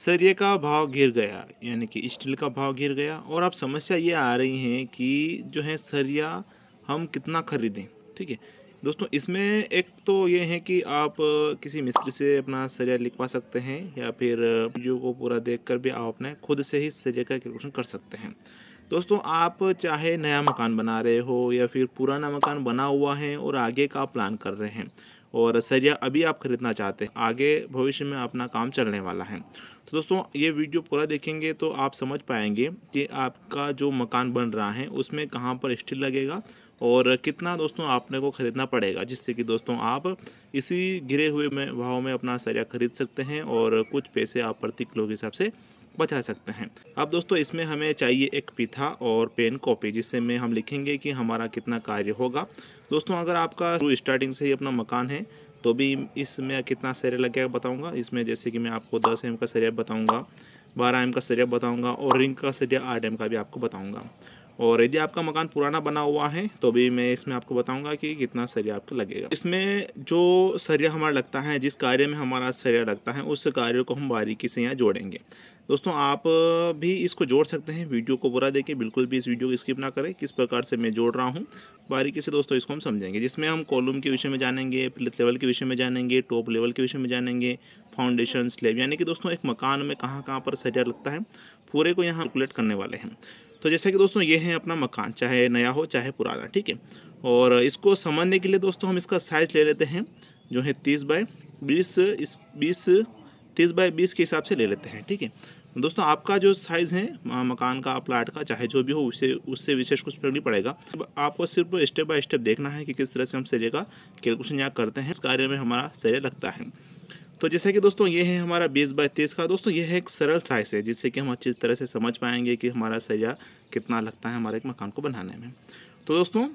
सरिये का भाव गिर गया, यानी कि स्टील का भाव गिर गया। और अब समस्या ये आ रही है कि जो है सरिया हम कितना खरीदें। ठीक है दोस्तों, इसमें एक तो ये है कि आप किसी मिस्त्री से अपना सरिया लिखवा सकते हैं, या फिर वीडियो को पूरा देखकर भी आप अपने खुद से ही सरिया का कैलकुलेशन कर सकते हैं। दोस्तों, आप चाहे नया मकान बना रहे हो या फिर पुराना मकान बना हुआ है और आगे का प्लान कर रहे हैं और सरिया अभी आप खरीदना चाहते हैं, आगे भविष्य में अपना काम चलने वाला है, तो दोस्तों ये वीडियो पूरा देखेंगे तो आप समझ पाएंगे कि आपका जो मकान बन रहा है उसमें कहाँ पर स्टील लगेगा और कितना दोस्तों आपने को ख़रीदना पड़ेगा, जिससे कि दोस्तों आप इसी गिरे हुए में भाव में अपना सरिया खरीद सकते हैं और कुछ पैसे आप प्रति किलो के हिसाब से बचा सकते हैं। अब दोस्तों इसमें हमें चाहिए एक पीठा और पेन कॉपी, जिससे में हम लिखेंगे कि हमारा कितना कार्य होगा। दोस्तों अगर आपका स्टार्टिंग से ही अपना मकान है तो भी इसमें कितना सरिया लगेगा बताऊंगा। इसमें जैसे कि मैं आपको 10 एम का सरिया बताऊंगा, 12 एम का सरिया बताऊंगा और रिंग का सरिया 8 एम का भी आपको बताऊंगा। और यदि आपका मकान पुराना बना हुआ है तो भी मैं इसमें आपको बताऊंगा कि कितना सरिया आपका लगेगा। इसमें जो सरिया हमारा लगता है, जिस कार्य में हमारा सरिया लगता है, उस कार्य को हम बारीकी से यहाँ जोड़ेंगे। दोस्तों आप भी इसको जोड़ सकते हैं, वीडियो को पूरा देखें, बिल्कुल भी इस वीडियो को स्किप ना करें। किस प्रकार से मैं जोड़ रहा हूँ बारीकी से दोस्तों इसको हम समझेंगे, जिसमें हम कॉलम के विषय में जानेंगे, प्लिथ लेवल के विषय में जानेंगे, टॉप लेवल के विषय में जानेंगे, फाउंडेशन, स्लैब, यानी कि दोस्तों एक मकान में कहाँ कहाँ पर सरिया लगता है पूरे को यहाँ कैलकुलेट करने वाले हैं। तो जैसे कि दोस्तों ये है अपना मकान, चाहे नया हो चाहे पुराना, ठीक है। और इसको समझने के लिए दोस्तों हम इसका साइज़ ले लेते हैं, जो है 30 बाय 20, 30 बाय 20 के हिसाब से ले लेते हैं, ठीक है। दोस्तों आपका जो साइज़ है मकान का, प्लाट का, चाहे जो भी हो, उससे विशेष कुछ फर्क नहीं पड़ेगा। आपको सिर्फ स्टेप बाय स्टेप देखना है कि किस तरह से हम सरिये का कैलकुलेशन यहाँ करते हैं, इस कार्य में हमारा सरिया लगता है। तो जैसे कि दोस्तों ये है हमारा 20 बाय 30 का। दोस्तों ये है एक सरल साइज़ है, जिससे कि हम अच्छी तरह से समझ पाएंगे कि हमारा सरिया कितना लगता है हमारे एक मकान को बनाने में। तो दोस्तों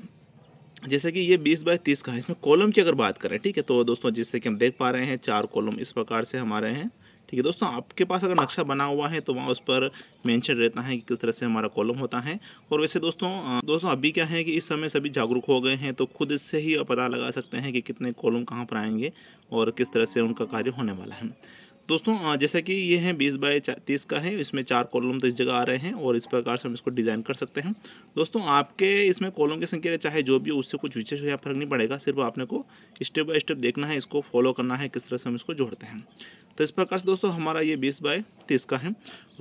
जैसे कि ये 20 बाय 30 का है, इसमें कॉलम की अगर बात करें, ठीक है, तो दोस्तों जिससे कि हम देख पा रहे हैं 4 कॉलम इस प्रकार से हमारे हैं, ठीक है। दोस्तों आपके पास अगर नक्शा बना हुआ है तो वहाँ उस पर मेंशन रहता है कि किस तरह से हमारा कॉलम होता है। और वैसे दोस्तों अभी क्या है कि इस समय सभी जागरूक हो गए हैं, तो खुद से ही पता लगा सकते हैं कि कितने कॉलम कहाँ पर आएंगे और किस तरह से उनका कार्य होने वाला है। दोस्तों जैसे कि ये है 20 बाय 30 का है, इसमें 4 कॉलम तो इस जगह आ रहे हैं और इस प्रकार से हम इसको डिज़ाइन कर सकते हैं। दोस्तों आपके इसमें कॉलम की संख्या चाहे जो भी हो, उससे कुछ विशेष या फर्क नहीं पड़ेगा, सिर्फ आपने को स्टेप बाय स्टेप देखना है, इसको फॉलो करना है किस तरह से हम इसको जोड़ते हैं। तो इस प्रकार से दोस्तों हमारा ये 20 बाय 30 का है।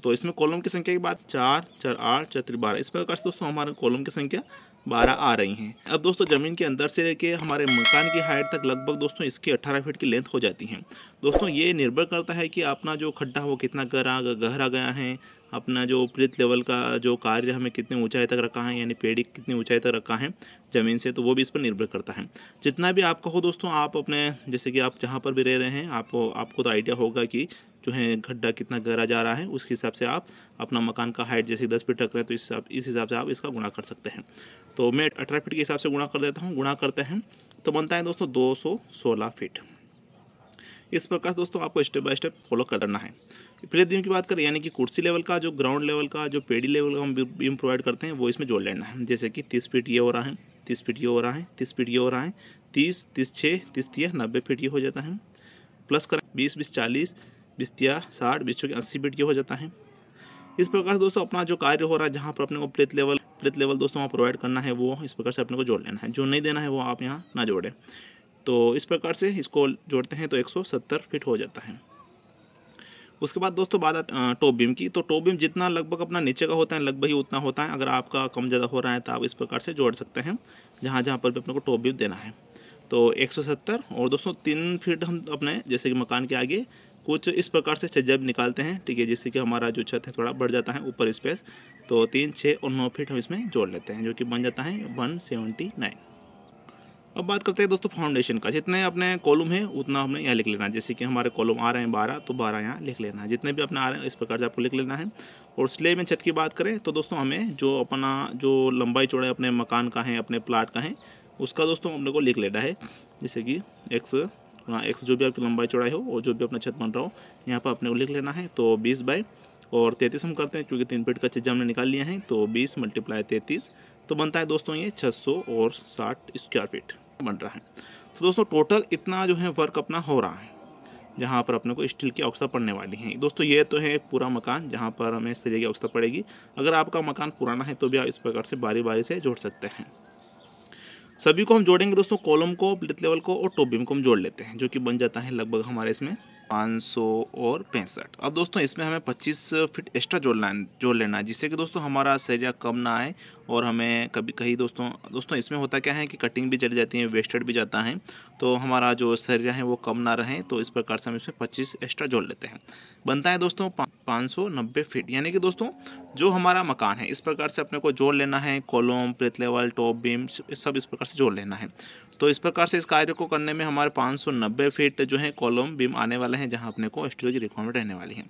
तो इसमें कॉलम की संख्या की बात 4, 4, 8, 4, 12, इस प्रकार से दोस्तों हमारे कॉलम की संख्या 12 आ रही हैं। अब दोस्तों ज़मीन के अंदर से लेके हमारे मकान की हाइट तक लगभग दोस्तों इसकी 18 फीट की लेंथ हो जाती है। दोस्तों ये निर्भर करता है कि अपना जो खड्डा वो कितना गहरा गया है, अपना जो प्लिथ लेवल का जो कार्य हमें कितनी ऊंचाई तक रखा है, यानी पेड़ी कितनी ऊंचाई तक रखा है ज़मीन से, तो वो भी इस पर निर्भर करता है। जितना भी आपका हो दोस्तों, आप अपने जैसे कि आप जहाँ पर भी रह रहे हैं, आपको तो आइडिया होगा कि जो है खड्डा कितना गहरा जा रहा है, उसके हिसाब से आप अपना मकान का हाइट जैसे 10 फीट रख रहे हैं तो इस हिसाब से आप इसका गुणा कर सकते हैं। तो मैं 18 फीट के हिसाब से गुणा कर देता हूँ, गुणा करते हैं तो बनता है दोस्तों 216 फीट। इस प्रकार से दोस्तों आपको स्टेप बाय स्टेप फॉलो करना है। पहले दिन की बात करें, यानी कि कुर्सी लेवल का, जो ग्राउंड लेवल का, जो पेड़ी लेवल का हम बीम प्रोवाइड करते हैं, वो इसमें जोड़ लेना है। जैसे कि 30 फीट ये हो रहा है, 30 फीट ये हो रहा है, 30 फीट ये हो रहा है, 30, 30, 6, 30, 90 फीट ये हो जाता है। प्लस करें 20, 20, 40, 20, 60, 20, 80 फीट ये हो जाता है। इस प्रकार से दोस्तों अपना जो कार्य हो रहा है, जहाँ पर अपने को प्लिथ लेवल दोस्तों वहाँ प्रोवाइड करना है, वो इस प्रकार से अपने को जोड़ लेना है। जो नहीं देना है वो आप यहाँ ना जोड़ें। तो इस प्रकार से इसको जोड़ते हैं तो 170 फीट हो जाता है। उसके बाद दोस्तों बात टॉप बीम की। तो टॉप बीम जितना लगभग अपना नीचे का होता है लगभग ही उतना होता है। अगर आपका कम ज़्यादा हो रहा है तो आप इस प्रकार से जोड़ सकते हैं, जहाँ जहाँ पर भी अपने को टॉप बीम देना है। तो 170 और दोस्तों 3 फीट हम अपने जैसे कि मकान के आगे कुछ इस प्रकार से छज्जा निकालते हैं, ठीक है, जिससे कि हमारा जो छत है थोड़ा बढ़ जाता है ऊपर स्पेस। तो 3, 6 और 9 फीट हम इसमें जोड़ लेते हैं, जो कि बन जाता है 179। अब बात करते हैं दोस्तों फाउंडेशन का। जितने अपने कॉलम है उतना हमने यहाँ लिख लेना है। जैसे कि हमारे कॉलम आ रहे हैं 12, तो 12 यहाँ लिख लेना है। जितने भी अपने आ रहे हैं इस प्रकार से आपको लिख लेना है। और स्लैब में छत की बात करें तो दोस्तों हमें जो अपना जो लंबाई चौड़ाई अपने मकान का है, अपने प्लाट का है, उसका दोस्तों अपने को लिख लेना है। जैसे कि एक्स जो भी आपकी लंबाई चौड़ाई हो और जो भी अपना छत बन रहा हो, यहाँ पर अपने को लिख लेना है। तो 20 बाय और 33 हम करते हैं, क्योंकि 3 फीट का छज्जा हमने निकाल लिया है। तो 20 × 33 तो बनता है दोस्तों ये 660 स्क्वायर फीट बन रहा है। तो दोस्तों टोटल इतना जो है वर्क अपना हो रहा है। जहाँ पर अपने को स्टील की आवश्यकता पड़ने वाली है। दोस्तों ये तो है एक पूरा मकान जहाँ पर हमें सरिया की आवश्यकता पड़ेगी। अगर आपका मकान पुराना है तो भी आप इस प्रकार से बारी बारी से जोड़ सकते हैं। सभी को हम जोड़ेंगे दोस्तों, कॉलम को, प्लिथ लेवल को और टॉप बीम को हम जोड़ लेते हैं, जो कि बन जाता है लगभग हमारे इसमें 500 और 65। अब दोस्तों इसमें हमें 25 फीट एक्स्ट्रा जोड़ लेना है, जिससे कि दोस्तों हमारा सरिया कम ना आए और हमें कभी कहीं दोस्तों इसमें होता क्या है कि कटिंग भी चली जाती है, वेस्टेड भी जाता है, तो हमारा जो सरिया है वो कम ना रहे। तो इस प्रकार से हम इसमें 25 एक्स्ट्रा जोड़ लेते हैं। बनता है दोस्तों 590 फीट। यानी कि दोस्तों जो हमारा मकान है इस प्रकार से अपने को जोड़ लेना है, कॉलम, प्लिथ लेवल, टॉप बीम सब इस प्रकार से जोड़ लेना है। तो इस प्रकार से इस कार्य को करने में हमारे 590 फीट जो है कॉलम बीम आने वाले हैं, जहां अपने को स्टील की रिक्वायरमेंट रहने वाली है।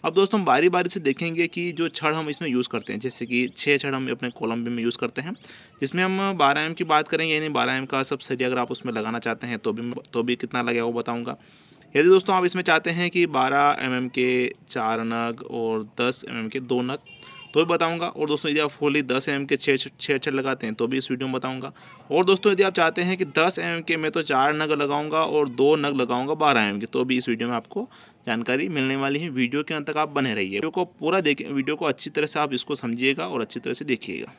अब दोस्तों हम बारी बारी से देखेंगे कि जो छड़ हम इसमें यूज़ करते हैं, जैसे कि 6 छड़ हम अपने कॉलम बीम में यूज़ करते हैं, जिसमें हम 12 एम की बात करेंगे। यानी 12 एम का सब सरिया अगर आप उसमें लगाना चाहते हैं तो भी कितना लगेगा वो बताऊँगा। यदि दोस्तों आप इसमें चाहते हैं कि 12 mm के 4 नग और 10 mm के 2 नग, तो भी बताऊंगा। और दोस्तों यदि आप फुली 10 mm के 6 छड़ लगाते हैं तो भी इस वीडियो में बताऊंगा। और दोस्तों यदि आप चाहते हैं कि 10 mm के मैं तो 4 नग लगाऊंगा और 2 नग लगाऊंगा 12 mm के, तो भी इस वीडियो में आपको जानकारी मिलने वाली है। वीडियो के अंत तक आप बने रहिए, वीडियो को पूरा देखें, वीडियो को अच्छी तरह से आप इसको समझिएगा और अच्छी तरह से देखिएगा।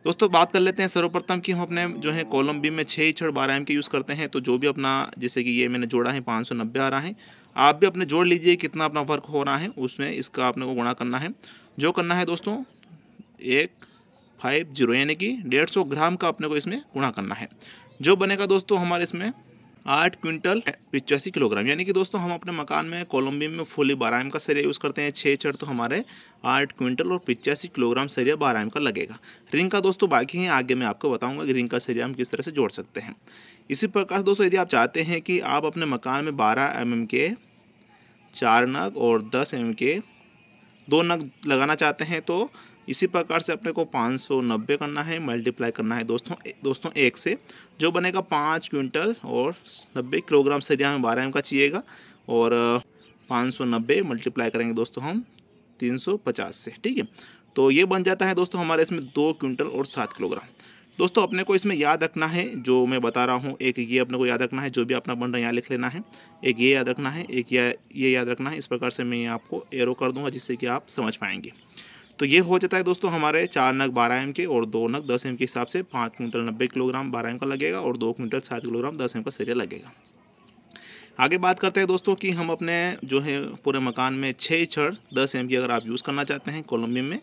दोस्तों बात कर लेते हैं सर्वप्रथम कि हम अपने जो है कॉलम बीम में 6 छड़ 12 एम के यूज़ करते हैं। तो जो भी अपना, जैसे कि ये मैंने जोड़ा है 590 आ रहा है, आप भी अपने जोड़ लीजिए कितना अपना वर्क हो रहा है, उसमें इसका आपने को गुणा करना है। जो करना है दोस्तों 150 यानी कि 150 ग्राम का अपने को इसमें गुणा करना है। जो बनेगा दोस्तों हमारे इसमें 8 क्विंटल 85 किलोग्राम। यानी कि दोस्तों हम अपने मकान में कॉलम बीम में फुली 12 एम का सरिया यूज़ करते हैं, 6 छड़, तो हमारे 8 क्विंटल और 85 किलोग्राम सरिया 12 एम का लगेगा। रिंग का दोस्तों बाकी है, आगे मैं आपको बताऊंगा कि रिंग का सरिया हम किस तरह से जोड़ सकते हैं। इसी प्रकार से दोस्तों यदि आप चाहते हैं कि आप अपने मकान में 12 mm के 4 नग और 10 mm के 2 नग लगाना चाहते हैं, तो इसी प्रकार से अपने को 590 करना है, मल्टीप्लाई करना है दोस्तों 1 से, जो बनेगा 5 क्विंटल और 90 किलोग्राम सरिया हमें 12 एम का चाहिएगा। और 590 मल्टीप्लाई करेंगे दोस्तों हम 350 से, ठीक है। तो ये बन जाता है दोस्तों हमारे इसमें 2 क्विंटल और 7 किलोग्राम। दोस्तों अपने को इसमें याद रखना है जो मैं बता रहा हूँ, एक ये अपने को याद रखना है, जो भी अपना बन रहा है यहाँ लिख लेना है, एक ये याद रखना है, एक ये याद रखना है। इस प्रकार से मैं आपको एरो कर दूंगा जिससे कि आप समझ पाएंगे। तो ये हो जाता है दोस्तों हमारे 4 नग 12 एम के और 2 नग 10 एम के हिसाब से 5 क्विंटल 90 किलोग्राम 12 एम का लगेगा और 2 क्विंटल 7 किलोग्राम 10 एम का सरिया लगेगा। आगे बात करते हैं दोस्तों कि हम अपने जो है पूरे मकान में 6 छड़ 10 एम की अगर आप यूज़ करना चाहते हैं कॉलम बीम में,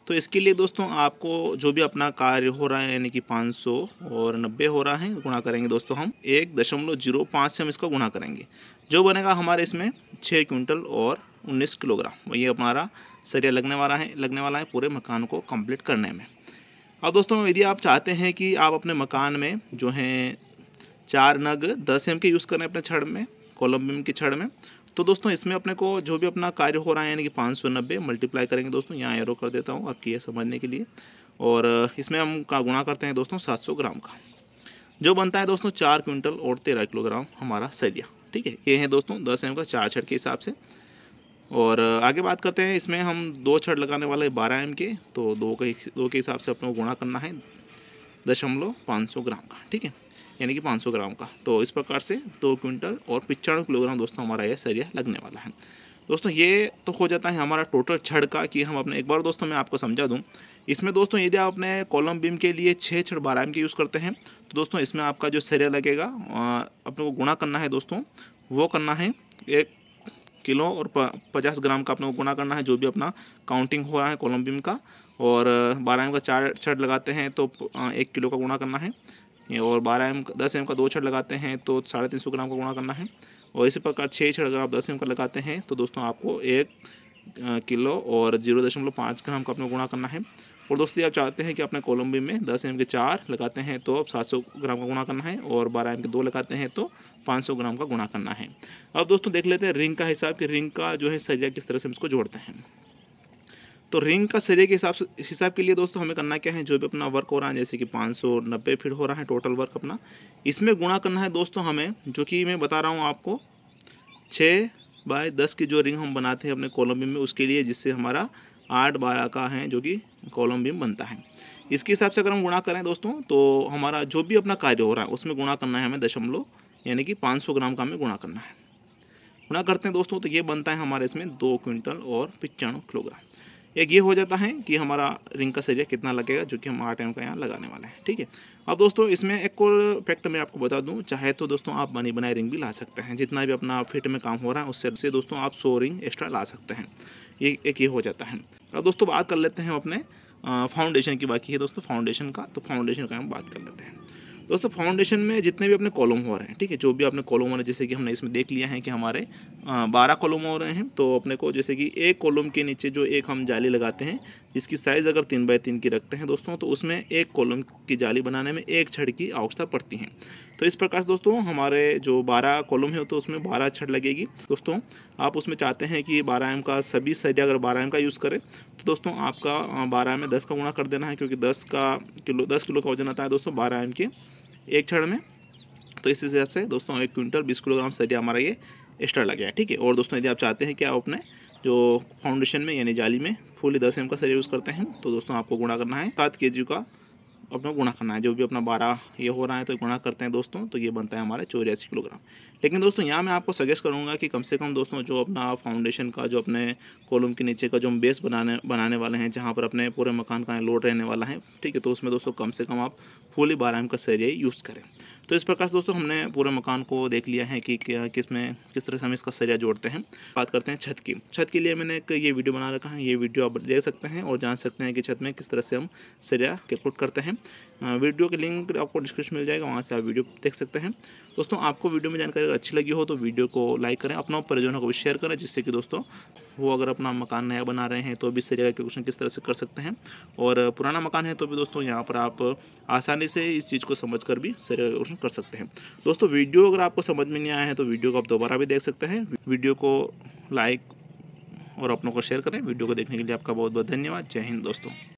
तो इसके लिए दोस्तों आपको जो भी अपना कार्य हो रहा है, यानी कि 500 और 90 हो रहा है, गुणा करेंगे दोस्तों हम 1.05 से हम इसका गुणा करेंगे, जो बनेगा हमारे इसमें 6 क्विंटल और 19 किलोग्राम। ये हमारा सरिया लगने वाला है पूरे मकान को कंप्लीट करने में। अब दोस्तों यदि आप चाहते हैं कि आप अपने मकान में जो है 4 नग 10 एम के यूज़ करें अपने छड़ में, कॉलम बीम की छड़ में, तो दोस्तों इसमें अपने को जो भी अपना कार्य हो रहा है, यानी कि 590 मल्टीप्लाई करेंगे दोस्तों, यहाँ एरो कर देता हूँ आपकी ये समझने के लिए, और इसमें हम का गुणा करते हैं दोस्तों 700 ग्राम का, जो बनता है दोस्तों 4 क्विंटल और 13 किलोग्राम हमारा सरिया, ठीक है। ये है दोस्तों 10 एम का 4 छड़ के हिसाब से। और आगे बात करते हैं, इसमें हम 2 छड़ लगाने वाले 12 एम के, तो 2 के हिसाब से अपने को गुणा करना है 500 ग्राम का, ठीक है, यानी कि 500 ग्राम का। तो इस प्रकार से 2 क्विंटल और 95 किलोग्राम दोस्तों हमारा यह सरिया लगने वाला है। दोस्तों ये तो हो जाता है हमारा टोटल छड़ का, कि हम अपने एक बार दोस्तों मैं आपको समझा दूं, इसमें दोस्तों यदि आप अपने कॉलम बीम के लिए 6 छड़ 12 एम के यूज़ करते हैं, तो दोस्तों इसमें आपका जो सरिया लगेगा अपने को गुणा करना है दोस्तों, वो करना है 1 किलो और 50 ग्राम का अपने को गुणा करना है, जो भी अपना काउंटिंग हो रहा है कॉलम बीम का। और 12 एम का 4 छड़ लगाते हैं तो 1 किलो का गुणा करना है, और 10 एम का 2 छड़ लगाते हैं तो 350 ग्राम का गुणा करना है। और इसी प्रकार 6 छड़ अगर आप 10 एम का लगाते हैं तो दोस्तों आपको 1 किलो और 0.5 ग्राम का अपने गुणा करना है। और दोस्तों आप चाहते हैं कि अपने कॉलम बीम में 10 एम के 4 लगाते हैं तो 700 ग्राम का गुणा करना है, और 12 एम के 2 लगाते हैं तो 500 ग्राम का गुणा करना है। अब दोस्तों देख लेते हैं रिंग का हिसाब, कि रिंग का जो है सरिया किस तरह से हम इसको जोड़ते हैं। तो रिंग का सरिया के हिसाब के लिए दोस्तों हमें करना क्या है, जो भी अपना वर्क हो रहा है, जैसे कि 590 फीट हो रहा है टोटल वर्क अपना, इसमें गुणा करना है दोस्तों हमें, जो कि मैं बता रहा हूँ आपको 6/10 की जो रिंग हम बनाते हैं अपने कॉलम बीम में, उसके लिए, जिससे हमारा 8/12 का है जो कि कॉलम बीम बनता है। इसके हिसाब से अगर हम गुणा करें दोस्तों, तो हमारा जो भी अपना कार्य हो रहा है उसमें गुणा करना है हमें दशमलव, यानी कि 500 ग्राम का हमें गुणा करना है। गुणा करते हैं दोस्तों तो ये बनता है हमारे इसमें 2 क्विंटल और 95 किलोग्राम। एक ये हो जाता है कि हमारा रिंग का सरिया कितना लगेगा, जो कि हम 8 एम का यहाँ लगाने वाले हैं। ठीक है, अब दोस्तों इसमें एक और फैक्ट मैं आपको बता दूं, चाहे तो दोस्तों आप बनी बनाई रिंग भी ला सकते हैं, जितना भी अपना फिट में काम हो रहा है उससे दोस्तों आप 100 रिंग एक्स्ट्रा ला सकते हैं। ये हो जाता है। अब दोस्तों बात कर लेते हैं अपने फाउंडेशन की। बाकी है दोस्तों फाउंडेशन का, तो फाउंडेशन का हम बात कर लेते हैं। दोस्तों फाउंडेशन में जितने भी अपने कॉलम हो रहे हैं, ठीक है, जो भी अपने कॉलम हो रहे हैं, जैसे कि हमने इसमें देख लिया है कि हमारे 12 कॉलम हो रहे हैं, तो अपने को जैसे कि एक कॉलम के नीचे जो एक हम जाली लगाते हैं, जिसकी साइज़ अगर 3 बाई 3 की रखते हैं दोस्तों, तो उसमें एक कॉलम की जाली बनाने में एक छड़ की आवश्यकता पड़ती है। तो इस प्रकार से दोस्तों हमारे जो 12 कॉलम है तो उसमें 12 छड़ लगेगी। दोस्तों आप उसमें चाहते हैं कि 12 एम का सभी सरिया अगर 12 एम का यूज़ करें, तो दोस्तों आपका 12 में 10 का गुणा कर देना है, क्योंकि 10 किलो का वजन आता है दोस्तों 12 एम के एक छड़ में। तो इस हिसाब से दोस्तों 1 क्विंटल 20 किलोग्राम सरिया हमारा ये एक्स्ट्रा लग गया। ठीक है, और दोस्तों यदि आप चाहते हैं कि आप अपने जो फाउंडेशन में यानी जाली में फुली 10 एम का सरिया यूज़ करते हैं, तो दोस्तों आपको गुणा करना है 7 kg का अपना गुणा करना है। जो भी अपना 12 ये हो रहा है तो गुणा करते हैं दोस्तों, तो ये बनता है हमारे 84 किलोग्राम। लेकिन दोस्तों यहाँ मैं आपको सजेस्ट करूँगा कि कम से कम दोस्तों जो अपना फाउंडेशन का जो अपने कॉलम के नीचे का जो हम बेस बनाने वाले हैं, जहाँ पर अपने पूरे मकान का लोड रहने वाला है, ठीक है, तो उसमें दोस्तों कम से कम आप फुली 12 एम का सरिया यूज़ करें। तो इस प्रकार से दोस्तों हमने पूरे मकान को देख लिया है कि किस तरह से हम इसका सरिया जोड़ते हैं। बात करते हैं छत की। छत के लिए मैंने एक ये वीडियो बना रखा है, ये वीडियो आप देख सकते हैं और जान सकते हैं कि छत में किस तरह से हम सरिया कैलकुलेट करते हैं। वीडियो के लिंक आपको डिस्क्रिप्शन मिल जाएगा, वहाँ से आप वीडियो देख सकते हैं। दोस्तों आपको वीडियो में जानकारी अगर अच्छी लगी हो तो वीडियो को लाइक करें, अपना परिजनों को भी शेयर करें, जिससे कि दोस्तों वो अगर अपना मकान नया बना रहे हैं तो भी सरिया का कैलकुलेशन किस तरह से कर सकते हैं, और पुराना मकान है तो भी दोस्तों यहाँ पर आप आसानी से इस चीज़ को समझकर भी सरिया का कैलकुलेशन कर सकते हैं। दोस्तों वीडियो अगर आपको समझ में नहीं आया है तो वीडियो को आप दोबारा भी देख सकते हैं। वीडियो को लाइक और अपनों को शेयर करें। वीडियो को देखने के लिए आपका बहुत बहुत धन्यवाद। जय हिंद दोस्तों।